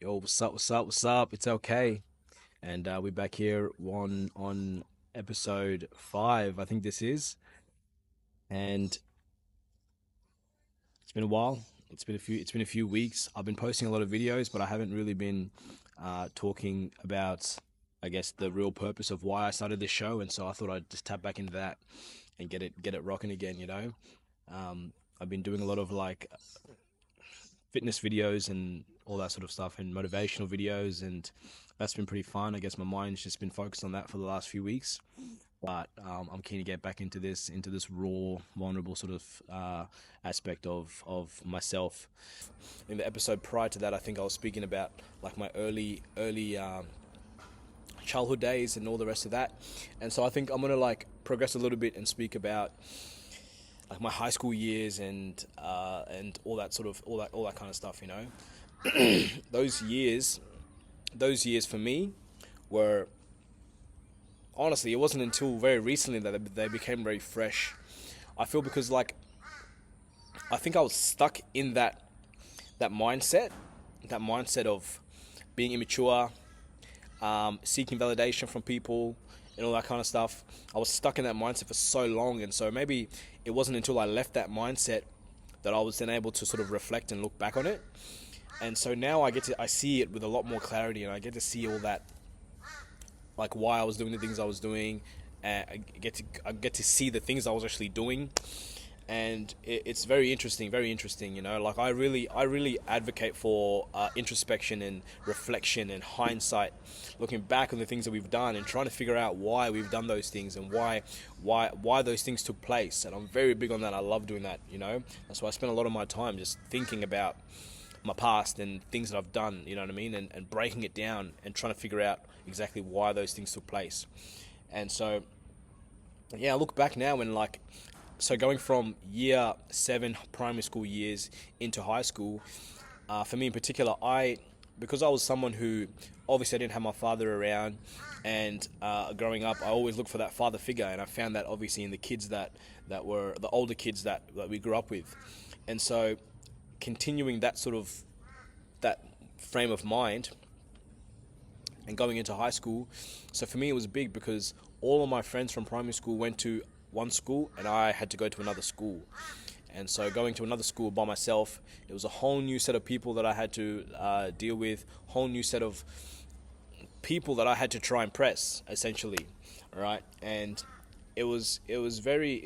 Yo, what's up? What's up? What's up? It's okay, and we're back here on episode 5. I think this is, and it's been a while. It's been a few weeks. I've been posting a lot of videos, but I haven't really been talking about, I guess, the real purpose of why I started this show. And so I thought I'd just tap back into that and get it rocking again. I've been doing a lot of like fitness videos and all that sort of stuff and motivational videos, and that's been pretty fun. I guess my mind's just been focused on that for the last few weeks, but I'm keen to get back into this raw, vulnerable sort of aspect of myself. In the episode prior to that, I think I was speaking about like my early childhood days and all the rest of that, and so I think I'm gonna like progress a little bit and speak about like my high school years and all that sort of all that kind of stuff. Those years for me were, honestly, it wasn't until very recently that they became very fresh. I feel because like I think I was stuck in that mindset, that mindset of being immature, seeking validation from people, and all that kind of stuff. I was stuck in that mindset for so long, and so maybe it wasn't until I left that mindset that I was then able to sort of reflect and look back on it. And so now I see it with a lot more clarity, and I get to see all that, like why I was doing the things I was doing, and I get to see the things I was actually doing, and it's very interesting, very interesting. Like I really advocate for introspection and reflection and hindsight, looking back on the things that we've done and trying to figure out why we've done those things and why those things took place. And I'm very big on that. I love doing that. That's why I spend a lot of my time just thinking about my past and things that I've done, you know what I mean, and breaking it down and trying to figure out exactly why those things took place. And so yeah, I look back now and like, so going from year 7 primary school years into high school, for me in particular, because I was someone who obviously I didn't have my father around, and growing up I always looked for that father figure, and I found that obviously in the kids that were the older kids that we grew up with. And so continuing that sort of that frame of mind and going into high school, so for me it was big because all of my friends from primary school went to one school and I had to go to another school. And so going to another school by myself, it was a whole new set of people that I had to deal with, whole new set of people that I had to try and impress, essentially, all right? And it was very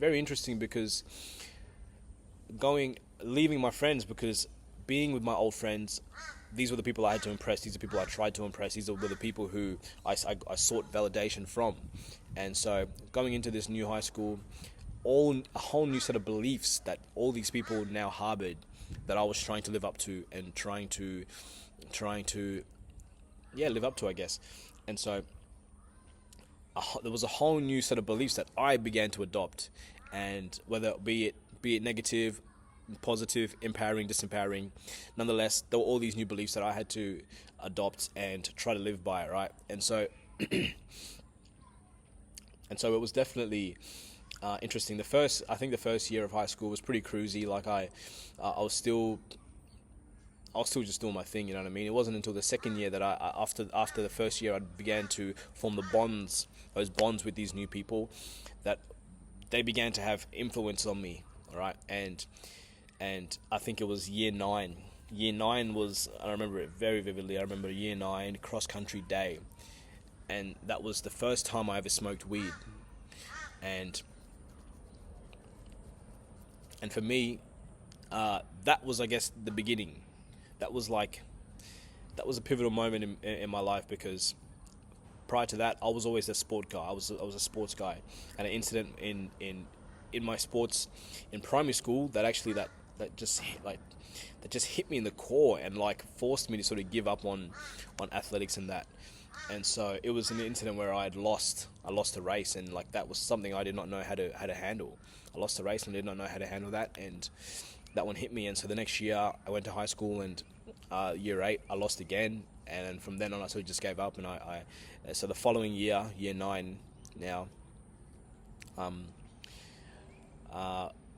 interesting because leaving my friends, because being with my old friends, these were the people I had to impress. These are the people I tried to impress. These were the people who I sought validation from. And so going into this new high school, a whole new set of beliefs that all these people now harbored, that I was trying to live up to and trying to yeah, live up to, I guess. And so there was a whole new set of beliefs that I began to adopt, and whether be it negative, positive, empowering, disempowering, nonetheless, there were all these new beliefs that I had to adopt and try to live by, right? And so it was definitely interesting. I think the first year of high school was pretty cruisy. Like I was still just doing my thing, you know what I mean? It wasn't until the second year that after the first year, I began to form those bonds with these new people, that they began to have influence on me, all right? And I think it was year 9. Year 9 was, I remember it very vividly. I remember year 9 cross country day, and that was the first time I ever smoked weed. And for me, that was, I guess, the beginning. That was a pivotal moment in my life, because prior to that, I was always a sport guy. I was a sports guy, and an incident in my sports in primary school that just hit me in the core and like forced me to sort of give up on athletics and that. And so it was an incident where I lost a race, and like that was something I did not know how to handle. I lost a race and did not know how to handle that, and that one hit me. And so the next year I went to high school, and year 8 I lost again, and from then on I sort of just gave up. And so the following year, year 9 now,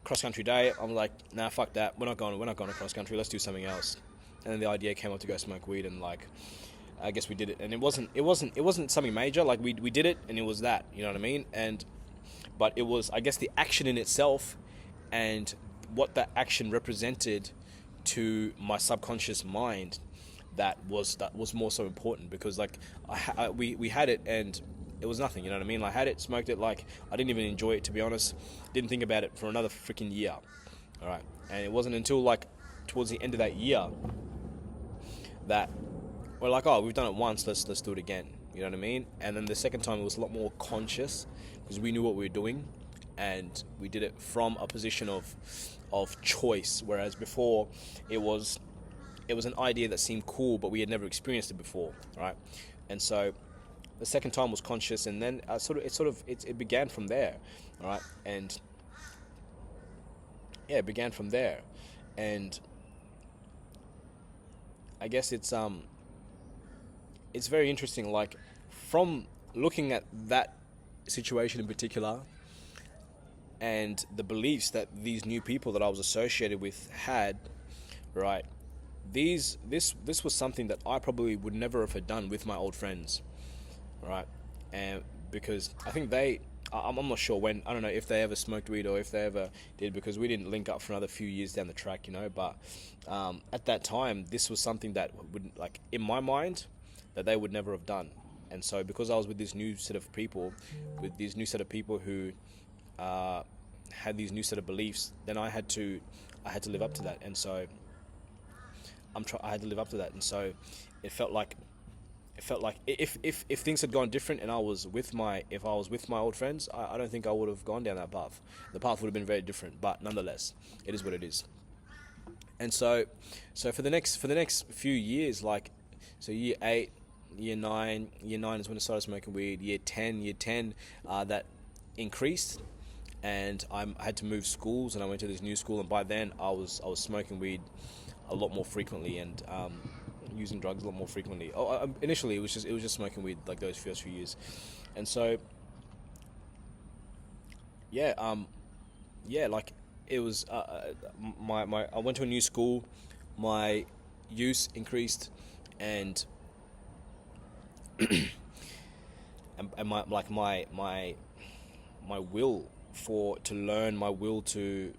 cross country day, I'm like, nah, fuck that. We're not going to cross country. Let's do something else. and then the idea came up to go smoke weed, and like, I guess we did it, and it wasn't something major. Like we did it, and it was that, you know what I mean? But it was, I guess, the action in itself, and what that action represented to my subconscious mind, that was more so important, because like we had it, and it was nothing, you know what I mean? Like, I had it, smoked it, like I didn't even enjoy it, to be honest. Didn't think about it for another freaking year. All right, and it wasn't until like towards the end of that year that we're like, oh, we've done it once, let's do it again, you know what I mean? And then the second time it was a lot more conscious, because we knew what we were doing, and we did it from a position of choice, whereas before it was an idea that seemed cool, but we had never experienced it before, right? And so the second time was conscious, and then it began from there, all right? And yeah, it began from there, and I guess it's very interesting, like, from looking at that situation in particular, and the beliefs that these new people that I was associated with had, right? This was something that I probably would never have done with my old friends, right? And because I think I'm not sure when, I don't know if they ever smoked weed or if they ever did, because we didn't link up for another few years down the track, you know. But at that time, this was something that would, like, in my mind, that they would never have done. And so because I was with this new set of people, who had these new set of beliefs, then I had to live up to that. And so I had to live up to that. And so it felt like if things had gone different, and if I was with my old friends, I don't think I would have gone down that path. The path would have been very different, but nonetheless, it is what it is. And so for the next few years, like, so year 8, year 9 is when I started smoking weed. Year 10, that increased, and I had to move schools, and I went to this new school, and by then I was smoking weed a lot more frequently, and using drugs a lot more frequently. Initially it was just smoking weed, like, those first few years. And so like, it was I went to a new school, my use increased, and and my will to learn, my will to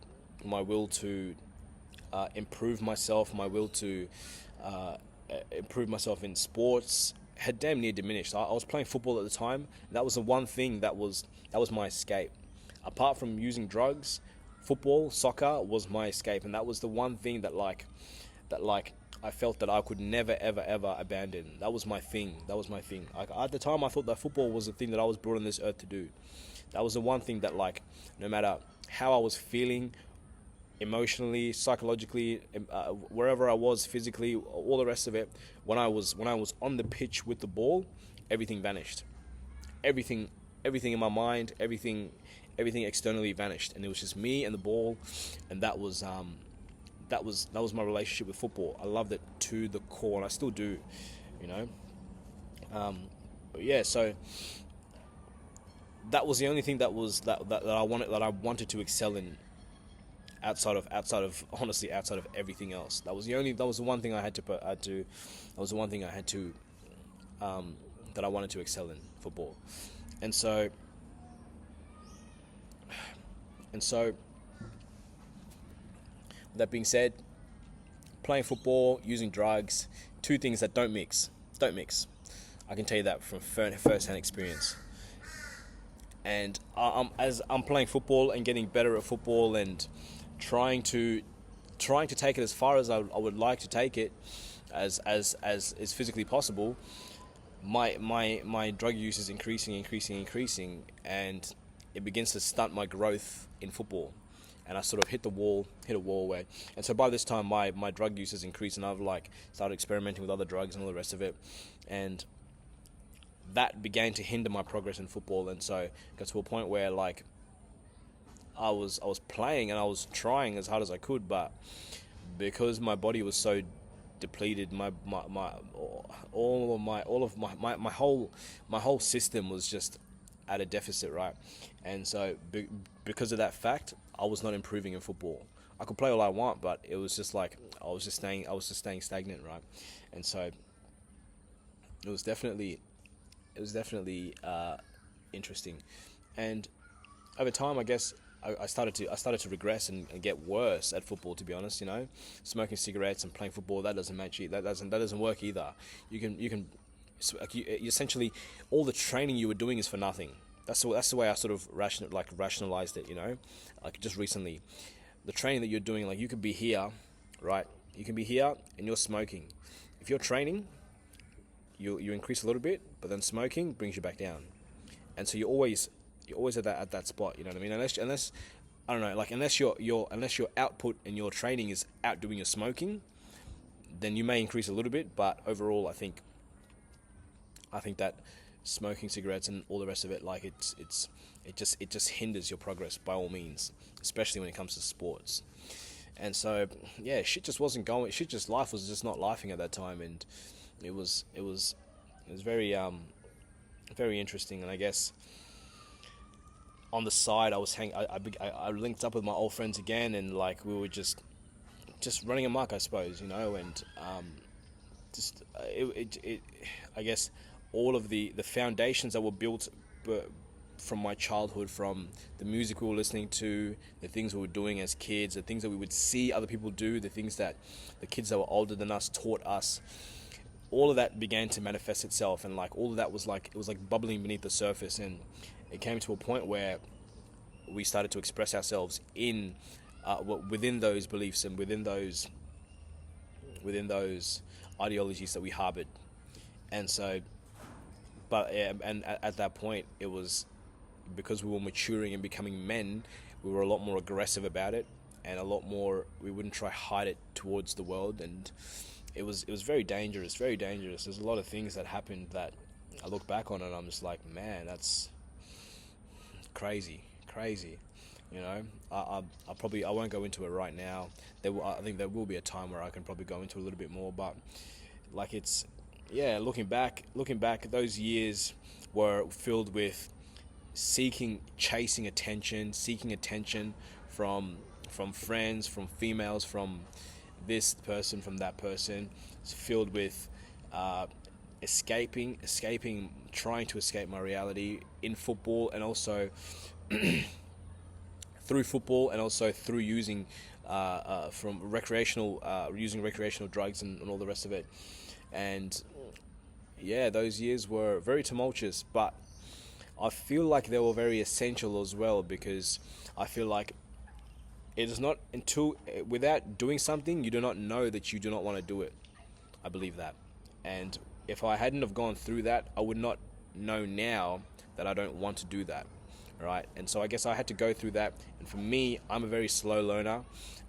improve myself, my will to improve myself in sports had damn near diminished. I was playing football at the time. That was the one thing that was my escape. Apart from using drugs, football, soccer was my escape, and that was the one thing that I felt that I could never ever abandon. That was my thing. Like, at the time, I thought that football was the thing that I was brought on this earth to do. That was the one thing that, like, no matter how I was feeling, emotionally, psychologically, wherever I was physically, all the rest of it, when I was on the pitch with the ball, everything vanished. Everything in my mind, everything externally vanished, and it was just me and the ball, and that was my relationship with football. I loved it to the core, and I still do, you know. But yeah, so that was the only thing that I wanted to excel in, outside of honestly, outside of everything else. That was the one thing I had to that I wanted to excel in, football. And so that being said, playing football, using drugs, two things that don't mix. I can tell you that from first-hand experience. And as I'm playing football and getting better at football, and trying to take it as far as I would like to take it, as is physically possible, my drug use is increasing, and it begins to stunt my growth in football. And I sort of hit a wall where, and so by this time my drug use has increased, and I've, like, started experimenting with other drugs and all the rest of it, and that began to hinder my progress in football. And so it got to a point where, like, I was playing and I was trying as hard as I could, but because my body was so depleted, my whole system was just at a deficit, right? And so because of that fact, I was not improving in football. I could play all I want, but it was just like I was just staying stagnant, right? And so it was definitely interesting, and over time, I guess I started to regress and get worse at football. To be honest, smoking cigarettes and playing football, that doesn't match you. That doesn't work either. Essentially all the training you were doing is for nothing. That's the way I sort of rationalized it. Like just recently, the training that you're doing, like you could be here, right? You can be here and you're smoking. If you're training, you increase a little bit, but then smoking brings you back down, and so you're always at that spot. You know what I mean? Unless I don't know, like unless your output and your training is outdoing your smoking, then you may increase a little bit. But overall, I think that smoking cigarettes and all the rest of it, like it just hinders your progress by all means, especially when it comes to sports. And so yeah, shit just wasn't going. Life was just not lifing at that time, and it was very very interesting. And I guess on the side, I linked up with my old friends again, and like we were just running amok, I suppose, and I guess all of the foundations that were built from my childhood, from the music we were listening to, the things we were doing as kids, the things that we would see other people do, the things that the kids that were older than us taught us, all of that began to manifest itself, and like all of that was like, it was like bubbling beneath the surface, and it came to a point where we started to express ourselves in within those beliefs and within those ideologies that we harbored. And so, but yeah, and at that point, it was because we were maturing and becoming men, we were a lot more aggressive about it, and a lot more, we wouldn't try hide it towards the world, and it was very dangerous, very dangerous. There's a lot of things that happened that I look back on and I'm just like, man, that's crazy. I won't go into it right now. I think there will be a time where I can probably go into a little bit more, but like looking back, those years were filled with chasing attention, seeking attention from friends, from females, from this person, from that person. It's filled with escaping, trying to escape my reality in football, and also through football, and also through using using recreational drugs and all the rest of it. And yeah, those years were very tumultuous, but I feel like they were very essential as well, because I feel like it is not without doing something, you do not know that you do not want to do it. I believe that. And if I hadn't have gone through that, I would not know now that I don't want to do that, right? And so I guess I had to go through that. And for me, I'm a very slow learner,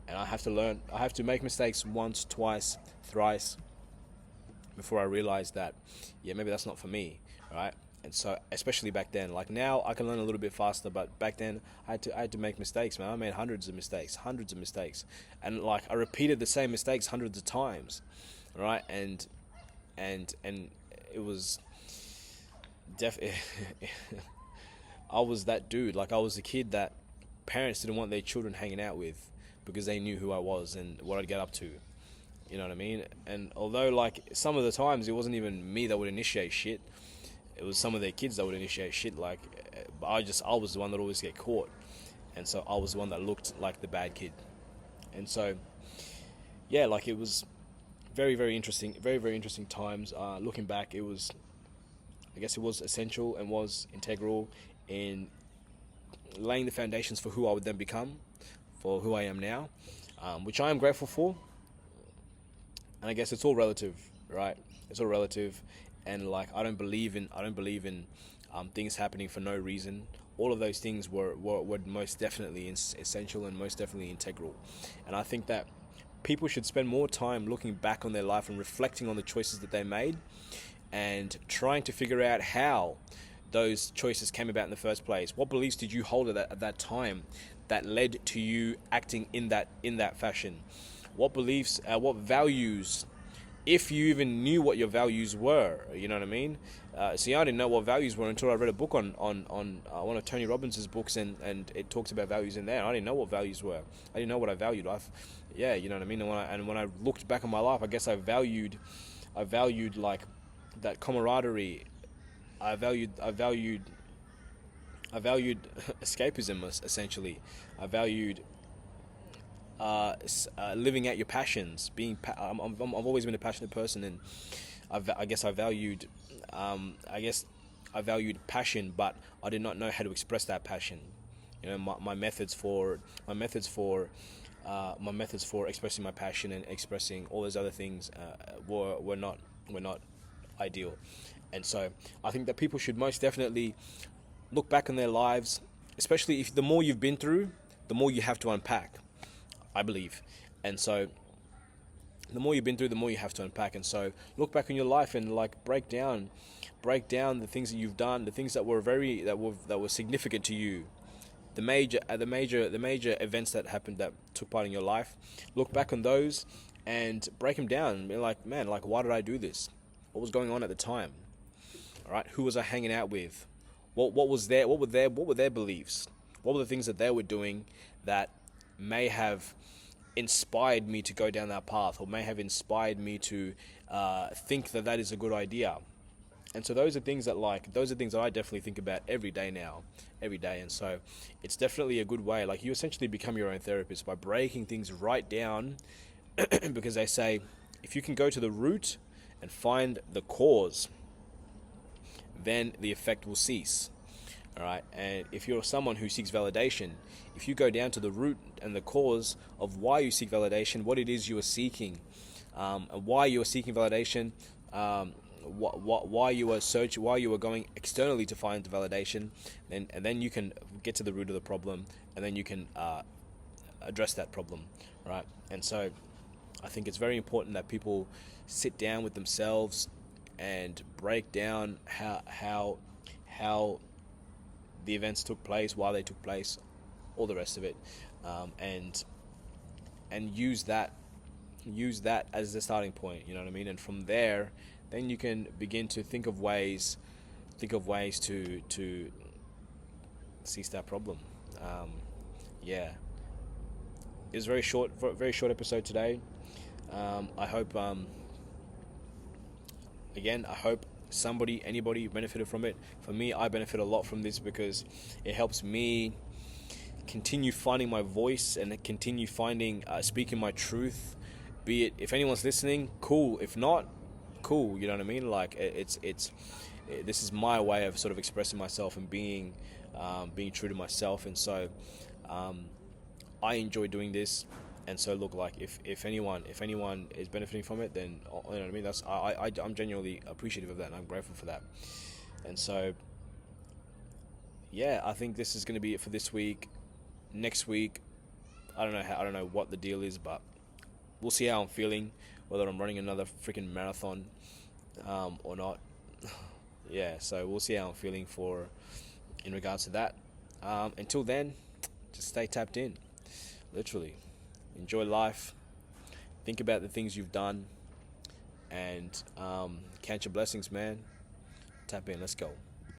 and I have to make mistakes once, twice, thrice before I realize that, yeah, maybe that's not for me, right? And so, especially back then, like now I can learn a little bit faster, but back then I had to make mistakes, man. I made hundreds of mistakes, and like I repeated the same mistakes hundreds of times, right? And it was I was that dude. Like I was the kid that parents didn't want their children hanging out with because they knew who I was and what I'd get up to. You know what I mean? And although like some of the times it wasn't even me that would initiate shit, it was some of their kids that would initiate shit. Like I was the one that always get caught, and so I was the one that looked like the bad kid. And so yeah, like it was very, very interesting, very, very interesting times. Looking back, I guess it was essential and was integral in laying the foundations for who I would then become, for who I am now, which I am grateful for. And I guess it's all relative, right? It's all relative, and like I don't believe in things happening for no reason. All of those things were most definitely essential and most definitely integral. And I think that people should spend more time looking back on their life and reflecting on the choices that they made, and trying to figure out how those choices came about in the first place. What beliefs did you hold at that time that led to you acting in that fashion? What beliefs, what values if you even knew what your values were. You know what I mean? See, I didn't know what values were until I read a book on one of Tony Robbins' books, and it talks about values in there. I didn't know what values were. I didn't know what I valued. Yeah, you know what I mean. And when I looked back on my life, I guess I valued like that camaraderie. I valued escapism, essentially. I valued living out your passions. I've always been a passionate person, and I guess I valued passion, but I did not know how to express that passion. You know, my methods for expressing my passion and expressing all those other things were not ideal. And so I think that people should most definitely look back on their lives, especially if the more you've been through, the more you have to unpack, I believe. And so the more you've been through, the more you have to unpack. And so look back on your life and like break down the things that you've done, the things that were significant to you, the major events that happened, that took part in your life. Look back on those and break them down and be like, man, like, why did I do this? What was going on at the time? All right, who was I hanging out with? What were their beliefs? What were the things that they were doing that may have inspired me to go down that path, or may have inspired me to think that is a good idea? And so those are things that I definitely think about every day. And so it's definitely a good way. Like, you essentially become your own therapist by breaking things right down, because they say if you can go to the root and find the cause, then the effect will cease. All right, and if you're someone who seeks validation, if you go down to the root and the cause of why you seek validation, what it is you are seeking, and why you are seeking validation, why you are going externally to find the validation, and then you can get to the root of the problem, and then you can address that problem, right? And so I think it's very important that people sit down with themselves and break down how the events took place, why they took place, all the rest of it, and use that as the starting point. You know what I mean? And from there, then you can begin to think of ways to cease that problem. Yeah, it was a very short episode today. I hope anybody benefited from it. For me, I benefit a lot from this because it helps me continue finding my voice and continue speaking my truth. Be it, if anyone's listening, cool. If not, cool. You know what I mean? Like, this is my way of sort of expressing myself and being true to myself. And so I enjoy doing this. And so, look, like, if anyone is benefiting from it, then, you know what I mean, I'm genuinely appreciative of that, and I'm grateful for that. And so, yeah, I think this is going to be it for this week. Next week, I don't know what the deal is, but we'll see how I'm feeling, whether I'm running another freaking marathon or not. Yeah, so we'll see how I'm feeling in regards to that. Until then, just stay tapped in, literally. Enjoy life. Think about the things you've done, and count your blessings, man. Tap in. Let's go.